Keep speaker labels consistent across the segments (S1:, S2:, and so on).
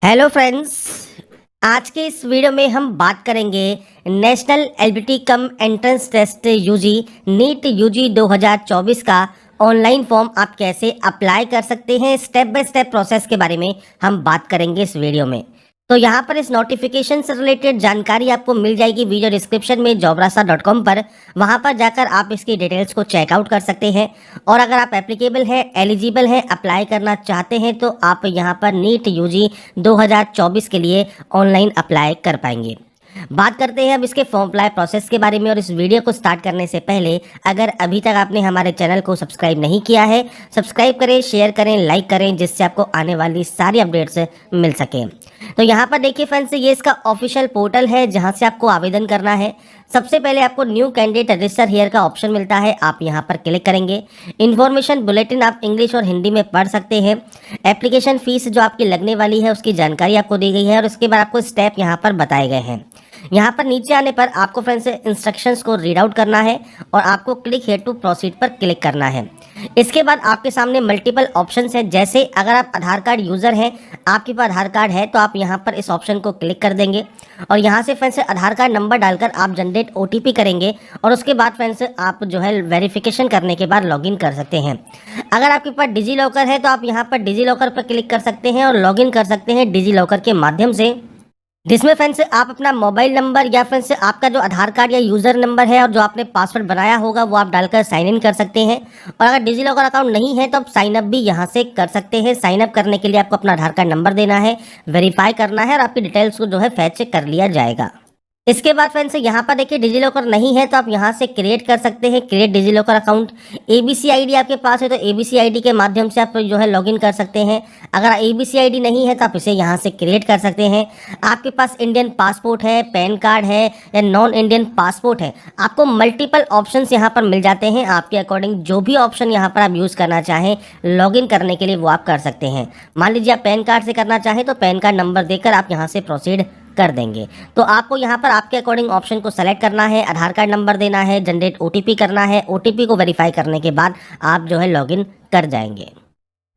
S1: Hello friends. आज के इस वीडियो में हम बात करेंगे national eligibility cum entrance test UG NEET UG 2024 का ऑनलाइन फॉर्म आप कैसे अप्लाई कर सकते हैं, स्टेप बाय स्टेप प्रोसेस के बारे में हम बात करेंगे इस वीडियो में। तो यहाँ पर इस नोटिफिकेशन से रिलेटेड जानकारी आपको मिल जाएगी वीडियो डिस्क्रिप्शन में jobrasa.com पर। वहाँ पर जाकर आप इसकी डिटेल्स को चेकआउट कर सकते हैं और अगर आप एप्लीकेबल हैं, एलिजिबल हैं, अप्लाई करना चाहते हैं तो आप यहाँ पर नीट यूजी 2024 के लिए ऑनलाइन अप्लाई कर पाएंगे। बात करते हैं अब इसके फॉर्म अप्लाई प्रोसेस के बारे में। और इस वीडियो को स्टार्ट करने से पहले अगर अभी तक आपने हमारे चैनल को सब्सक्राइब नहीं किया है, सब्सक्राइब करें, शेयर करें, लाइक करें, जिससे आपको आने वाली सारी अपडेट्स मिल सकें। तो यहाँ पर देखिए फ्रेंड्स, ये इसका ऑफिशियल पोर्टल है जहाँ से आपको आवेदन करना है। सबसे पहले आपको न्यू कैंडिडेट रजिस्टर हियर का ऑप्शन मिलता है, आप यहाँ पर क्लिक करेंगे। इन्फॉर्मेशन बुलेटिन आप इंग्लिश और हिंदी में पढ़ सकते हैं। एप्लीकेशन फीस जो आपकी लगने वाली है उसकी जानकारी आपको दी गई है और उसके बाद आपको स्टेप यहाँ पर बताए गए हैं। यहाँ पर नीचे आने पर आपको फ्रेंड्स इंस्ट्रक्शंस को रीड आउट करना है और आपको क्लिक हियर टू प्रोसीड पर क्लिक करना है। इसके बाद आपके सामने मल्टीपल ऑप्शंस हैं, जैसे अगर आप आधार कार्ड यूज़र हैं, आपके पास आधार कार्ड है, तो आप यहाँ पर इस ऑप्शन को क्लिक कर देंगे और यहाँ से फ्रेंड्स आधार कार्ड नंबर डालकर आप जनरेट ओटीपी करेंगे और उसके बाद फ्रेंड्स आप जो है वेरिफिकेशन करने के बाद लॉगिन कर सकते हैं। अगर आपके पास डिजी लॉकर है तो आप यहाँ पर डिजी लॉकर पर क्लिक कर सकते हैं और लॉगिन कर सकते हैं डिजी लॉकर के माध्यम से, जिसमें फ्रेंड्स आप अपना मोबाइल नंबर या फ्रेंड्स आपका जो आधार कार्ड या यूज़र नंबर है और जो आपने पासवर्ड बनाया होगा वो आप डालकर साइन इन कर सकते हैं। और अगर डिजी लॉकर अकाउंट नहीं है तो आप साइन अप भी यहाँ से कर सकते हैं। साइन अप करने के लिए आपको अपना आधार कार्ड नंबर देना है, वेरीफाई करना है और आपकी डिटेल्स को जो है फैच कर लिया जाएगा। इसके बाद फ्रेंड्स यहाँ पर देखिए डिजी लॉकर नहीं है तो आप यहाँ से क्रिएट कर सकते हैं, create digi locker account. ABC ID आपके पास है तो एबीसी आईडी के माध्यम से आप जो है लॉगिन कर सकते हैं। अगर एबीसी आईडी नहीं है तो आप इसे यहाँ से क्रिएट कर सकते हैं। आपके पास इंडियन पासपोर्ट है, पैन कार्ड है या नॉन इंडियन पासपोर्ट है, आपको मल्टीपल ऑप्शंस यहाँ पर मिल जाते हैं। आपके अकॉर्डिंग जो भी ऑप्शन यहाँ पर आप यूज़ करना चाहें लॉगिन करने के लिए वो आप कर सकते हैं। मान लीजिए आप पैन कार्ड से करना चाहें तो पैन कार्ड नंबर देकर आप यहाँ से प्रोसीड कर देंगे। तो आपको यहाँ पर आपके अकॉर्डिंग ऑप्शन को सेलेक्ट करना है, आधार कार्ड नंबर देना है, जनरेट ओटीपी करना है। ओटीपी को वेरीफाई करने के बाद आप जो है लॉगिन कर जाएंगे।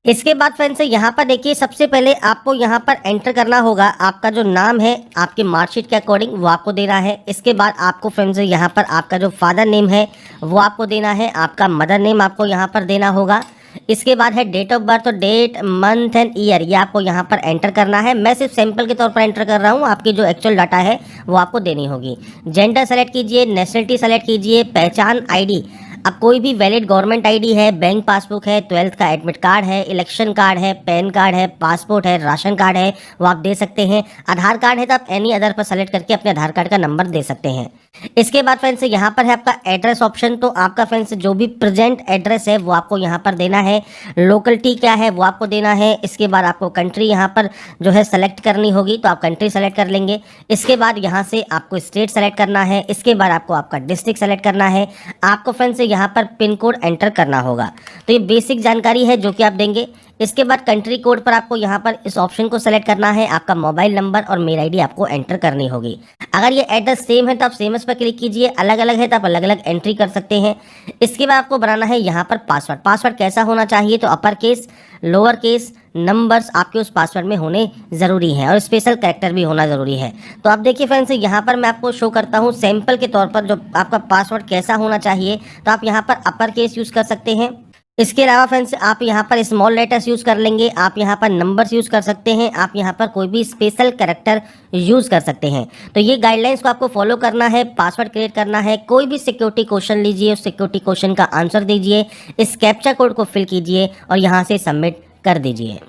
S1: इसके बाद फ्रेंड्स यहाँ पर देखिए सबसे पहले आपको यहाँ पर एंटर करना होगा आपका जो नाम है आपके मार्कशीट के अकॉर्डिंग वो आपको देना है। इसके बाद आपको फ्रेंड्स यहाँ पर आपका जो फादर नेम है वो आपको देना है, आपका मदर नेम आपको यहाँ पर देना होगा। इसके बाद है डेट ऑफ बर्थ, तो डेट, मंथ एंड ईयर ये आपको यहाँ पर एंटर करना है। मैं सिर्फ सैंपल के तौर पर एंटर कर रहा हूँ, आपकी जो एक्चुअल डाटा है वो आपको देनी होगी। जेंडर सेलेक्ट कीजिए, नेशनलिटी सेलेक्ट कीजिए, पहचान आईडी अब कोई भी वैलिड गवर्नमेंट आईडी है, बैंक पासबुक है, 12th का एडमिट कार्ड है, इलेक्शन कार्ड है, पैन कार्ड है, पासपोर्ट है, राशन कार्ड है, वो आप दे सकते हैं। आधार कार्ड है तो आप एनी अदर पर सेलेक्ट करके अपने आधार कार्ड का नंबर दे सकते हैं। इसके बाद फ्रेंड्स यहाँ पर है आपका एड्रेस ऑप्शन, तो आपका फ्रेंड्स जो भी प्रेजेंट एड्रेस है वो आपको यहाँ पर देना है। लोकलिटी क्या है वो आपको देना है। इसके बाद आपको कंट्री यहाँ पर जो है सेलेक्ट करनी होगी, तो आप कंट्री सेलेक्ट कर लेंगे। इसके बाद यहाँ से आपको स्टेट सेलेक्ट करना है। इसके बाद आपको आपका डिस्ट्रिक्ट सेलेक्ट करना है। आपको फ्रेंड्स यहाँ पर पिन कोड एंटर करना होगा। तो ये बेसिक जानकारी है जो कि आप देंगे। इसके बाद कंट्री कोड पर आपको यहाँ पर इस ऑप्शन को सेलेक्ट करना है। आपका मोबाइल नंबर और मेल आईडी आपको एंटर करनी होगी। अगर ये एड्रेस सेम है तो आप सेम पर क्लिक कीजिए, अलग अलग है तो आप अलग अलग एंट्री कर सकते हैं। इसके बाद आपको बनाना है यहाँ पर पासवर्ड। पासवर्ड कैसा होना चाहिए, तो upper case, lower case, numbers आपके उस पासवर्ड में होने ज़रूरी हैं और स्पेशल कैरेक्टर भी होना ज़रूरी है। तो आप देखिए फ्रेंड्स यहाँ पर मैं आपको शो करता हूँ सैंपल के तौर पर जो आपका पासवर्ड कैसा होना चाहिए। तो आप यहाँ पर अपर केस यूज़ कर सकते हैं। इसके अलावा फ्रेंड्स आप यहाँ पर स्मॉल लेटर्स यूज़ कर लेंगे, आप यहाँ पर नंबर्स यूज़ कर सकते हैं, आप यहाँ पर कोई भी स्पेशल कैरेक्टर यूज़ कर सकते हैं। तो ये गाइडलाइंस को आपको फॉलो करना है, पासवर्ड क्रिएट करना है। कोई भी सिक्योरिटी क्वेश्चन लीजिए, उस सिक्योरिटी क्वेश्चन का आंसर दीजिए, इस कैप्चा कोड को फिल कीजिए और यहाँ से सबमिट कर दीजिए।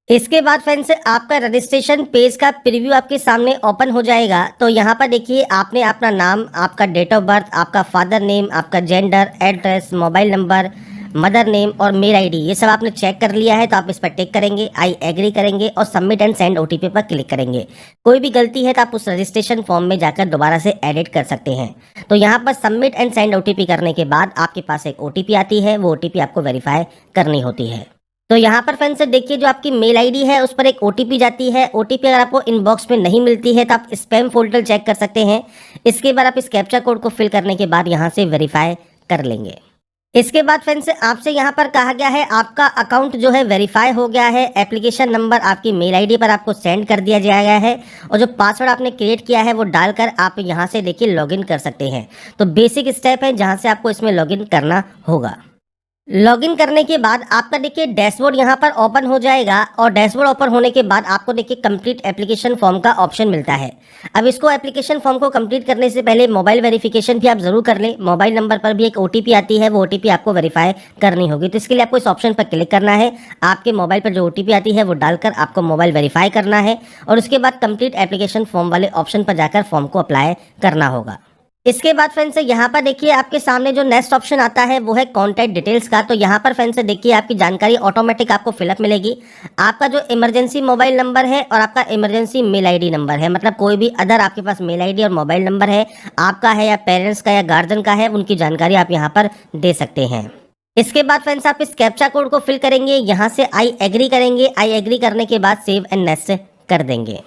S1: इसके बाद फ्रेंड्स आपका रजिस्ट्रेशन पेज का प्रीव्यू आपके सामने ओपन हो जाएगा। तो यहाँ पर देखिए आपने अपना नाम, आपका डेट ऑफ बर्थ, आपका फादर नेम, आपका gender, address, mobile number, mother name और मेल आईडी ये सब आपने चेक कर लिया है। तो आप इस पर टिक करेंगे, आई एग्री करेंगे और सबमिट एंड सेंड ओटीपी पर क्लिक करेंगे। कोई भी गलती है तो आप उस रजिस्ट्रेशन फॉर्म में जाकर दोबारा से एडिट कर सकते हैं। तो यहाँ पर सबमिट एंड सेंड ओटीपी करने के बाद आपके पास एक ओटीपी आती है, वो ओटीपी आपको वेरीफाई करनी होती है। तो यहाँ पर फ्रेंड्स देखिए जो आपकी मेल आईडी है उस पर एक ओटीपी जाती है। ओटीपी अगर आपको इनबॉक्स में नहीं मिलती है तो आप स्पैम फोल्डर चेक कर सकते हैं। इसके बाद आप इस कैप्चा कोड को फिल करने के बाद यहाँ से वेरीफाई कर लेंगे। इसके बाद फ्रेंड्स आपसे यहाँ पर कहा गया है आपका अकाउंट जो है वेरीफाई हो गया है, एप्लीकेशन नंबर आपकी मेल आईडी पर आपको सेंड कर दिया जाएगा है और जो पासवर्ड आपने क्रिएट किया है वो डालकर आप यहाँ से देखिए लॉगिन कर सकते हैं। तो बेसिक स्टेप है जहाँ से आपको इसमें लॉगिन करना होगा। लॉगिन करने के बाद आपका देखिए डैशबोर्ड यहाँ पर ओपन हो जाएगा और डैशबोर्ड ओपन होने के बाद आपको देखिए कंप्लीट एप्लीकेशन फॉर्म का ऑप्शन मिलता है। अब इसको एप्लीकेशन फॉर्म को कंप्लीट करने से पहले मोबाइल वेरिफिकेशन भी आप जरूर कर लें। मोबाइल नंबर पर भी एक ओटीपी आती है, वो ओटीपी आपको वेरीफाई करनी होगी। तो इसके लिए आपको इस ऑप्शन पर क्लिक करना है। आपके मोबाइल पर जो ओटीपी आती है वो डालकर आपको मोबाइल वेरीफाई करना है और उसके बाद कंप्लीट एप्लीकेशन फॉर्म वाले ऑप्शन पर जाकर फॉर्म को अप्लाई करना होगा। इसके बाद फ्रेंड्स यहाँ पर देखिए आपके सामने जो नेक्स्ट ऑप्शन आता है वो है कॉन्टैक्ट डिटेल्स का। तो यहाँ पर फ्रेंड्स देखिए आपकी जानकारी ऑटोमेटिक आपको फिलअप मिलेगी। आपका जो इमरजेंसी मोबाइल नंबर है और आपका इमरजेंसी मेल आईडी नंबर है, मतलब कोई भी अदर आपके पास मेल आईडी और मोबाइल नंबर है आपका है या पेरेंट्स का या गार्जियन का है, उनकी जानकारी आप यहाँ पर दे सकते हैं। इसके बाद फ्रेंड्स आप इस कैप्चा कोड को फिल करेंगे, यहाँ से आई एग्री करेंगे। आई एग्री करने के बाद सेव एंड नेक्स्ट कर देंगे।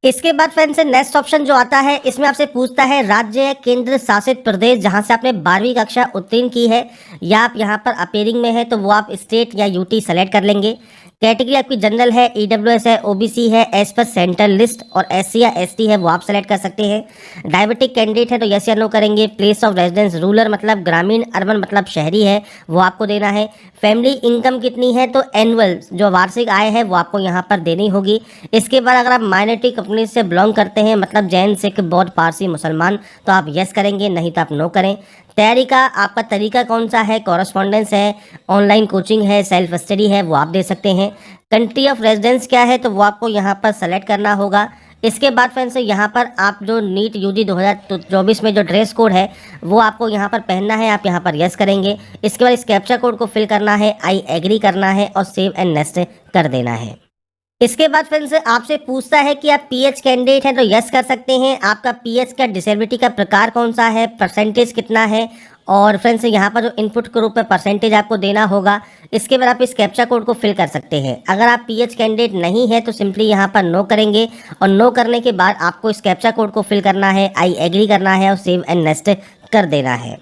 S1: इसके बाद फ्रेंड्स नेक्स्ट ऑप्शन जो आता है इसमें आपसे पूछता है राज्य या केंद्र शासित प्रदेश जहां से आपने 12वीं कक्षा उत्तीर्ण की है या आप यहां पर अपेयरिंग में है तो वो आप स्टेट या यूटी सेलेक्ट कर लेंगे। कैटेगरी आपकी जनरल है, ईडब्ल्यूएस है, ओबीसी है, एज पर सेंट्रल लिस्ट और एससी या एसटी है वो आप सेलेक्ट कर सकते हैं। डायबिटिक कैंडिडेट है तो यस या नो करेंगे। प्लेस ऑफ रेजिडेंस रूरल मतलब ग्रामीण, अर्बन मतलब शहरी है वो आपको देना है। फैमिली इनकम कितनी है तो एनुअल जो वार्षिक आय है वो आपको यहाँ पर देनी होगी। इसके बाद अगर आप माइनॉरिटी कंपनी से बिलोंग करते हैं मतलब जैन, सिख, बौद्ध, पारसी, मुसलमान तो आप यस करेंगे, नहीं तो आप नो करें। तैयारी का आपका तरीका कौन सा है, कॉरेस्पॉन्डेंस है, ऑनलाइन कोचिंग है, सेल्फ स्टडी है वो आप दे सकते हैं। कंट्री ऑफ रेजिडेंस क्या है तो वो आपको यहाँ पर सेलेक्ट करना होगा। इसके बाद फ्रेंड्स यहाँ पर आप जो नीट यूजी 2024 में जो ड्रेस कोड है वो आपको यहाँ पर पहनना है, आप यहाँ पर यस करेंगे। इसके बाद इस कैप्चा कोड को फिल करना है, आई एग्री करना है और सेव एंड नेक्स्ट कर देना है। इसके बाद फ्रेंड्स आपसे पूछता है कि आप पीएच कैंडिडेट हैं तो यस कर सकते हैं। आपका पीएच का डिसेबिलिटी का प्रकार कौन सा है, परसेंटेज कितना है और फ्रेंड्स यहाँ पर जो इनपुट के रूप में परसेंटेज आपको देना होगा। इसके बाद आप इस कैप्चा कोड को फिल कर सकते हैं। अगर आप पीएच कैंडिडेट नहीं है तो सिंपली यहाँ पर नो करेंगे और नो करने के बाद आपको इस कैप्चा कोड को फिल करना है, आई एग्री करना है और सेव एंड नेक्स्ट कर देना है।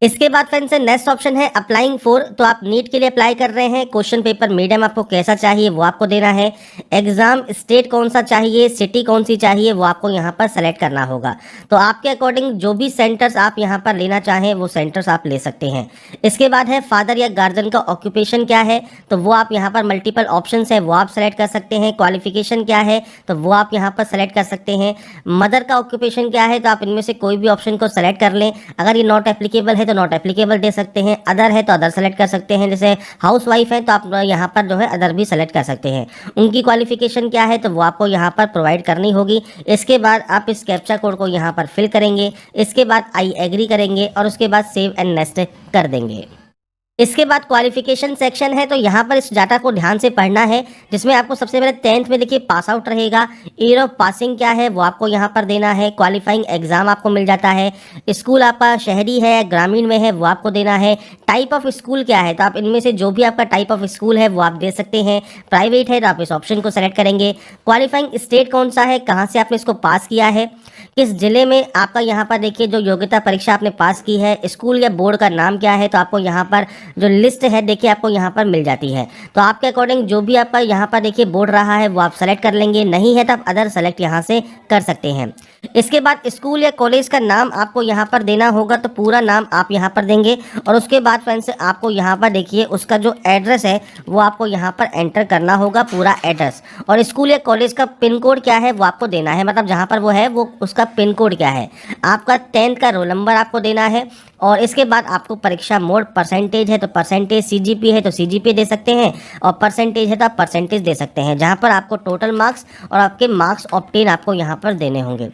S1: इसके बाद फ्रेंड्स नेक्स्ट ऑप्शन है अप्लाइंग फॉर। तो आप नीट के लिए अप्लाई कर रहे हैं। क्वेश्चन पेपर मीडियम आपको कैसा चाहिए वो आपको देना है। एग्जाम स्टेट कौन सा चाहिए, सिटी कौन सी चाहिए वो आपको यहाँ पर सेलेक्ट करना होगा। तो आपके अकॉर्डिंग जो भी सेंटर्स आप यहाँ पर लेना चाहें वो सेंटर्स आप ले सकते हैं। इसके बाद है फादर या गार्जियन का ऑक्यूपेशन क्या है तो वो आप यहाँ पर मल्टीपल ऑप्शन है वो आप सेलेक्ट कर सकते हैं। क्वालिफिकेशन क्या है तो वो आप यहाँ पर सेलेक्ट कर सकते हैं। मदर का ऑक्यूपेशन क्या है तो आप इनमें से कोई भी ऑप्शन को सेलेक्ट कर लें। अगर ये नॉट एप्लीकेबल है तो नॉट एप्लीकेबल दे सकते हैं। अदर है तो अदर सेलेक्ट कर सकते हैं। जैसे हाउस वाइफ है तो आप यहाँ पर जो है अदर भी सेलेक्ट कर सकते हैं। उनकी क्वालिफिकेशन क्या है तो वो आपको यहाँ पर प्रोवाइड करनी होगी। इसके बाद आप इस कैप्चा कोड को यहाँ पर फिल करेंगे। इसके बाद आई एग्री करेंगे और उसके बाद सेव एंड नेक्स्ट कर देंगे। इसके बाद क्वालिफिकेशन सेक्शन है तो यहाँ पर इस डाटा को ध्यान से पढ़ना है, जिसमें आपको सबसे पहले 10th में देखिए पास आउट रहेगा। ईयर ऑफ पासिंग क्या है वो आपको यहाँ पर देना है। क्वालिफाइंग एग्जाम आपको मिल जाता है। स्कूल आपका शहरी है, ग्रामीण में है वो आपको देना है। टाइप ऑफ स्कूल क्या है तो आप इनमें से जो भी आपका टाइप ऑफ स्कूल है वो आप दे सकते हैं। प्राइवेट है तो आप इस ऑप्शन को सेलेक्ट करेंगे। क्वालिफाइंग स्टेट कौन सा है, कहाँ से आपने इसको पास किया है, किस जिले में आपका यहाँ पर देखिए जो योग्यता परीक्षा आपने पास की है, स्कूल या बोर्ड का नाम क्या है तो आपको यहाँ पर जो लिस्ट है देखिए आपको यहाँ पर मिल जाती है। तो आपके अकॉर्डिंग जो भी आपका यहाँ पर देखिए बोर्ड रहा है वो आप सेलेक्ट कर लेंगे, नहीं है तो आप अदर सेलेक्ट यहाँ से कर सकते हैं। इसके बाद स्कूल या कॉलेज का नाम आपको यहाँ पर देना होगा, तो पूरा नाम आप यहाँ पर देंगे और उसके बाद फ्रेंड्स आपको यहाँ पर देखिए उसका जो एड्रेस है वो आपको यहाँ पर एंटर करना होगा, पूरा एड्रेस। और स्कूल या कॉलेज का पिन कोड क्या है वो आपको देना है, मतलब जहाँ पर वो है वो उसका पिन कोड क्या है। आपका 10th का रोल नंबर आपको देना है और इसके बाद आपको परीक्षा मोड, परसेंटेज है तो परसेंटेज, सीजीपी है तो सीजीपी दे सकते हैं और परसेंटेज है तो आप परसेंटेज दे सकते हैं, जहाँ पर आपको टोटल मार्क्स और आपके मार्क्स ऑब्टेन आपको यहाँ पर देने होंगे।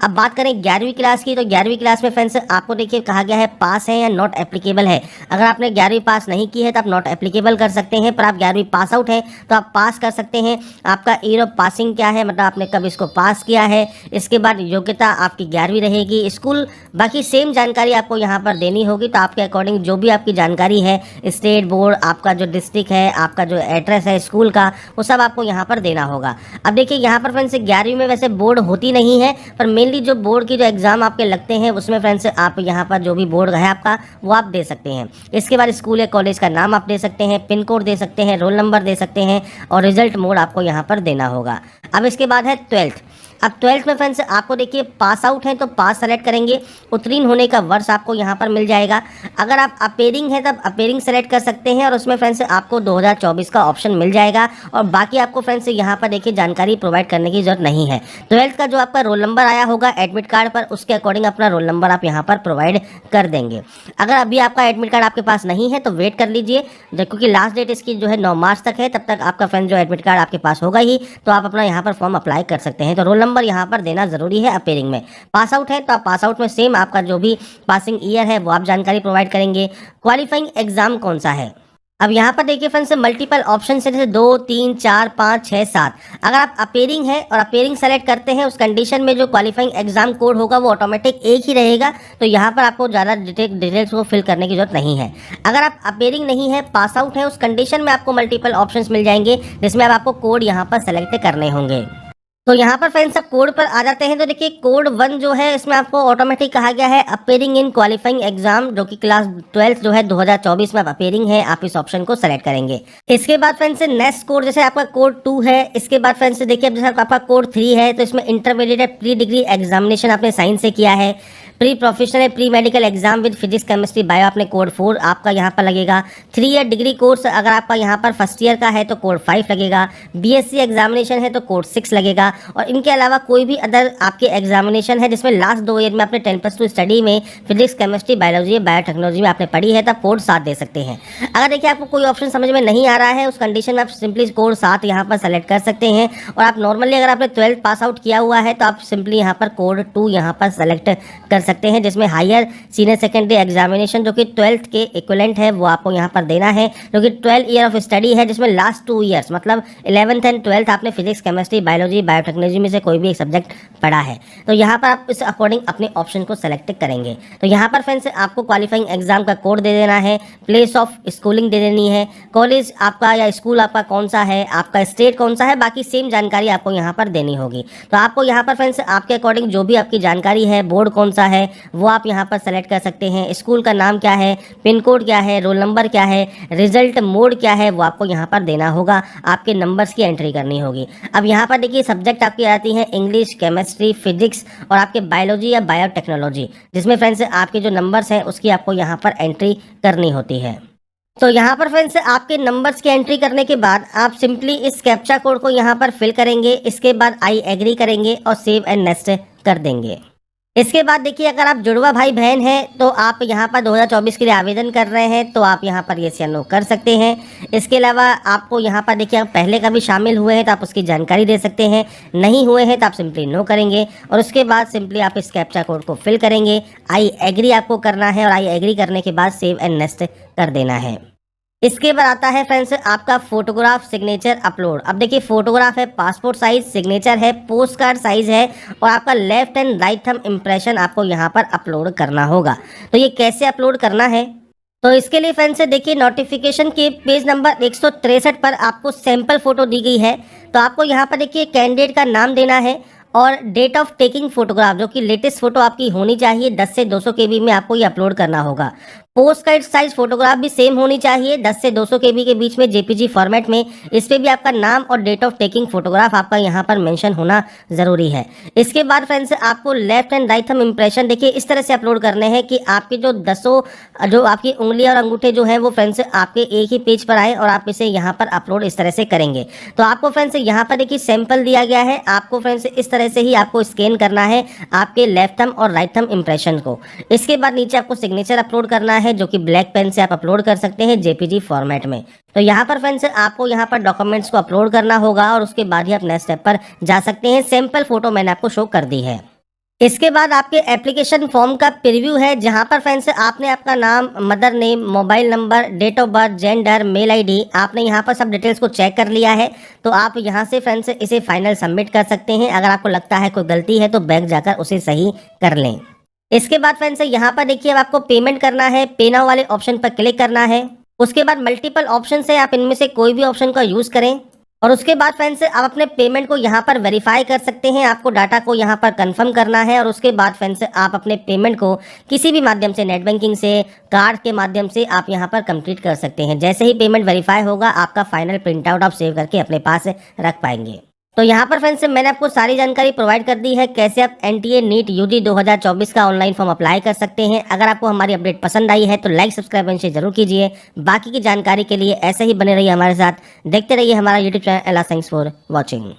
S1: अब बात करें 11वीं क्लास की, तो 11वीं क्लास में फ्रेंड्स आपको देखिए कहा गया है पास है या नॉट एप्लीकेबल है। अगर आपने 11वीं पास नहीं की है तो आप नॉट एप्लीकेबल कर सकते हैं, पर आप 11वीं पास आउट है तो आप पास कर सकते हैं। आपका ईयर ऑफ पासिंग क्या है, मतलब आपने कब इसको पास किया है। इसके बाद योग्यता आपकी 11वीं रहेगी। स्कूल बाकी सेम जानकारी आपको यहाँ पर देनी होगी, तो आपके अकॉर्डिंग जो भी आपकी जानकारी है है, स्टेट बोर्ड, आपका जो डिस्ट्रिक्ट है, आपका जो एड्रेस है स्कूल का, वो सब आपको यहाँ पर देना होगा। अब देखिए यहाँ पर फ्रेंड्स 11वीं में वैसे बोर्ड होती नहीं है, पर मेनली जो बोर्ड की जो एग्ज़ाम आपके लगते हैं उसमें फ्रेंड्स आप यहाँ पर जो भी बोर्ड है आपका वो आप दे सकते हैं। इसके बाद स्कूल या कॉलेज का नाम आप दे सकते हैं, पिन कोड दे सकते हैं, रोल नंबर दे सकते हैं और रिजल्ट मोड आपको यहाँ पर देना होगा। अब इसके बाद है 12th। अब 12th में फ्रेंड्स आपको देखिए पास आउट है तो पास सेलेक्ट करेंगे, उत्तीर्ण होने का वर्ष आपको यहाँ पर मिल जाएगा। अगर आप अपेयरिंग है तब अपेयरिंग सेलेक्ट कर सकते हैं और उसमें फ्रेंड्स आपको 2024 का ऑप्शन मिल जाएगा और बाकी आपको फ्रेंड्स यहाँ पर देखिए जानकारी प्रोवाइड करने की जरूरत नहीं है। 12th का जो आपका रोल नंबर आया होगा एडमिट कार्ड पर, उसके अकॉर्डिंग अपना रोल नंबर आप यहाँ पर प्रोवाइड कर देंगे। अगर अभी आपका एडमिट कार्ड आपके पास नहीं है तो वेट कर लीजिए, क्योंकि लास्ट डेट इसकी जो है 9 मार्च तक है, तब तक आपका फ्रेंड्स जो एडमिट कार्ड आपके पास होगा ही, तो आप अपना यहाँ पर फॉर्म अप्लाई कर सकते हैं। तो रोल नंबर यहाँ पर देना जरूरी है अपेयरिंग में। पास आउट है तो आप पास आउट में सेम आपका जो भी पासिंग ईयर है वो आप जानकारी प्रोवाइड करेंगे। क्वालिफाइंग एग्जाम कौन सा है, अब यहाँ पर देखिए फ्रेंड्स मल्टीपल ऑप्शन है, जैसे 2, 3, 4, 5, 6, 7। अगर आप अपेयरिंग है और अपेयरिंग सेलेक्ट करते हैं उस कंडीशन में जो क्वालिफाइंग एग्जाम कोड होगा वो ऑटोमेटिक एक ही रहेगा, तो यहाँ पर आपको ज़्यादा डिटेल्स को फिल करने की जरूरत नहीं है। अगर आप अपेयरिंग नहीं है, पास आउट है, उस कंडीशन में आपको मल्टीपल ऑप्शंस मिल जाएंगे जिसमें अब आपको कोड यहाँ पर सेलेक्ट करने होंगे। तो यहाँ पर फ्रेंड्स अब कोड पर आ जाते हैं, तो देखिए कोड 1 जो है इसमें आपको ऑटोमेटिक कहा गया है अपेयरिंग इन क्वालिफाइंग एग्जाम, जो कि क्लास 12th जो है 2024 में अब अपेयरिंग है, आप इस ऑप्शन को सेलेक्ट करेंगे। इसके बाद फ्रेंड्स नेक्स्ट कोड, जैसे आपका कोड 2 है, इसके बाद फ्रेंड्स देखिए अब जैसे आपका कोड 3 है तो इसमें इंटरमीडिएट प्री डिग्री एग्जामिनेशन आपने साइंस से किया है, pre professional pre medical exam with physics chemistry bio आपने कोड 4 आपका यहाँ पर लगेगा। 3 ईयर डिग्री कोर्स अगर आपका यहाँ पर फर्स्ट ईयर का है तो कोड 5 लगेगा। बीएससी एग्जामिनेशन है तो कोड 6 लगेगा। और इनके अलावा कोई भी अदर आपके एग्जामिनेशन है जिसमें लास्ट 2 ईयर में आपने 10+2 स्टडी में फिजिक्स केमिस्ट्री बायोलॉजी बायोटेक्नोलॉजी में आपने पढ़ी है, तब कोड 7 दे सकते हैं। अगर देखिए आपको कोई ऑप्शन समझ में नहीं आ रहा है उस कंडीशन में आप सिंपली कोड 7 यहाँ पर सेलेक्ट कर सकते हैं। और आप नॉर्मली अगर आपने 12th पास आउट किया हुआ है तो आप सिंपली यहाँ पर कोड 2 यहाँ पर सेलेक्ट कर सकते हैं, जिसमें हायर सीनियर सेकेंडरी एग्जामिनेशन जो कि 12th के इक्विवेलेंट है वो आपको यहाँ पर देना है, जो कि 12 ईयर ऑफ स्टडी है, जिसमें लास्ट 2 ईयर्स मतलब 11th एंड 12th आपने फिजिक्स केमिस्ट्री बायोलॉजी बायोटेक्नोलॉजी में से कोई भी एक सब्जेक्ट पढ़ा है। तो यहाँ पर आप इस अकॉर्डिंग अपने ऑप्शन को सेलेक्ट करेंगे। तो यहाँ पर फ्रेंड्स आपको क्वालिफाइंग एग्जाम का कोड दे देना है, प्लेस ऑफ स्कूलिंग दे देनी है, कॉलेज आपका या स्कूल आपका कौन सा है, आपका स्टेट कौन सा है, बाकी सेम जानकारी आपको यहाँ पर देनी होगी। तो आपको यहाँ पर फ्रेंड्स आपके अकॉर्डिंग जो भी आपकी जानकारी है, बोर्ड कौन सा है वो आप यहाँ पर सेलेक्ट कर सकते हैं, स्कूल का नाम क्या है, पिन कोड क्या है, रोल नंबर क्या है, रिजल्ट मोड क्या है, वो आपको यहाँ पर देना होगा, आपके नंबर्स की एंट्री करनी होगी। अब यहाँ पर देखिए सब्जेक्ट आपकी आती है इंग्लिश, केमिस्ट्री, फिजिक्स और आपके बायोलॉजी या बायोटेक्नोलॉजी, जिसमें फ्रेंड्स आपके जो नंबर्स हैं उसकी आपको यहाँ पर एंट्री करनी होती है। तो यहाँ पर फ्रेंड्स आपके नंबर्स की एंट्री करने के बाद आप सिंपली इस कैप्चा कोड को यहाँ पर फिल करेंगे, इसके बाद आई एग्री करेंगे और सेव एंड नेक्स्ट कर देंगे। इसके बाद देखिए अगर आप जुड़वा भाई बहन हैं तो आप यहाँ पर 2024 के लिए आवेदन कर रहे हैं तो आप यहाँ पर येस या नो कर सकते हैं। इसके अलावा आपको यहाँ पर देखिए आप पहले का भी शामिल हुए हैं तो आप उसकी जानकारी दे सकते हैं, नहीं हुए हैं तो आप सिंपली नो करेंगे और उसके बाद सिंपली आप इस कैप्चा कोड को फिल करेंगे, आई एग्री आपको करना है और आई एग्री करने के बाद सेव एंड नेक्स्ट कर देना है। इसके बाद आता है फ्रेंड्स आपका फोटोग्राफ सिग्नेचर अपलोड। अब देखिए फोटोग्राफ है पासपोर्ट साइज, सिग्नेचर है पोस्ट कार्ड साइज है और आपका left and right thumb impression आपको यहाँ पर अपलोड करना होगा। तो ये कैसे अपलोड करना है, तो इसके लिए फ्रेंड्स देखिए नोटिफिकेशन के पेज नंबर 163 पर आपको सैंपल फोटो दी गई है। तो आपको यहाँ पर देखिए कैंडिडेट का नाम देना है और डेट ऑफ टेकिंग फोटोग्राफ, जो कि लेटेस्ट फोटो आपकी होनी चाहिए, 10 से 200 KB में आपको ये अपलोड करना होगा। पोस्ट कार्ड साइज फोटोग्राफ भी सेम होनी चाहिए, 10 से 200 KB के बीच में JPG फॉर्मेट में। इस पे भी आपका नाम और डेट ऑफ टेकिंग फोटोग्राफ आपका यहाँ पर मेंशन होना जरूरी है। इसके बाद फ्रेंड्स आपको left and right thumb impression देखिए इस तरह से अपलोड करने हैं कि आपके जो 10 जो आपकी उंगलियां और अंगूठे जो हैं वो फ्रेंड्स आपके एक ही पेज पर आए और आप इसे यहाँ पर अपलोड इस तरह से करेंगे। तो आपको फ्रेंड्स यहाँ पर देखिए सैंपल दिया गया है, आपको फ्रेंड्स इस तरह से ही आपको स्कैन करना है आपके लेफ्ट थंब और राइट थंब इम्प्रेशन को। इसके बाद नीचे आपको सिग्नेचर अपलोड करना है, जो कि ब्लैक पेन से आप अपलोड कर सकते हैं JPG फॉर्मेट में। तो यहाँ पर फ्रेंड्स आपको यहाँ पर डॉक्यूमेंट्स को अपलोड करना होगा और उसके बाद ही आप नेक्स्ट स्टेप पर जा सकते हैं। सैंपल फोटो मैंने आपको शो कर दी है। इसके बाद आपके एप्लीकेशन फॉर्म का प्रीव्यू है, जहां पर फ्रेंड्स आपने आपका नाम, mother name, mobile number, date of birth, gender, mail ID आपने यहां पर सब डिटेल्स को चेक कर लिया है। तो आप यहां से फ्रेंड्स इसे फाइनल सबमिट कर सकते हैं। अगर आपको लगता है कोई गलती है तो बैक जाकर उसे सही कर लें। इसके बाद फ्रेंड्स यहाँ पर देखिए अब आपको पेमेंट करना है, पे नाउ वाले ऑप्शन पर क्लिक करना है। उसके बाद मल्टीपल ऑप्शन है, आप इनमें से कोई भी ऑप्शन का यूज़ करें। और उसके बाद फ्रेंड्स आप अपने पेमेंट को यहाँ पर वेरीफाई कर सकते हैं। आपको डाटा को यहाँ पर कंफर्म करना है और उसके बाद फ्रेंड्स आप अपने पेमेंट को किसी भी माध्यम से, नेट बैंकिंग से, कार्ड के माध्यम से आप यहाँ पर कंप्लीट कर सकते हैं। जैसे ही पेमेंट वेरीफाई होगा, आपका फाइनल प्रिंट आउट आप सेव करके अपने पास रख पाएंगे। तो यहाँ पर फ्रेंड्स मैंने आपको सारी जानकारी प्रोवाइड कर दी है कैसे आप एनटीए नीट यूजी 2024 का ऑनलाइन फॉर्म अप्लाई कर सकते हैं। अगर आपको हमारी अपडेट पसंद आई है तो लाइक, सब्सक्राइब एंड शेयर जरूर कीजिए। बाकी की जानकारी के लिए ऐसे ही बने रहिए हमारे साथ, देखते रहिए हमारा YouTube channel. Thanks for watching.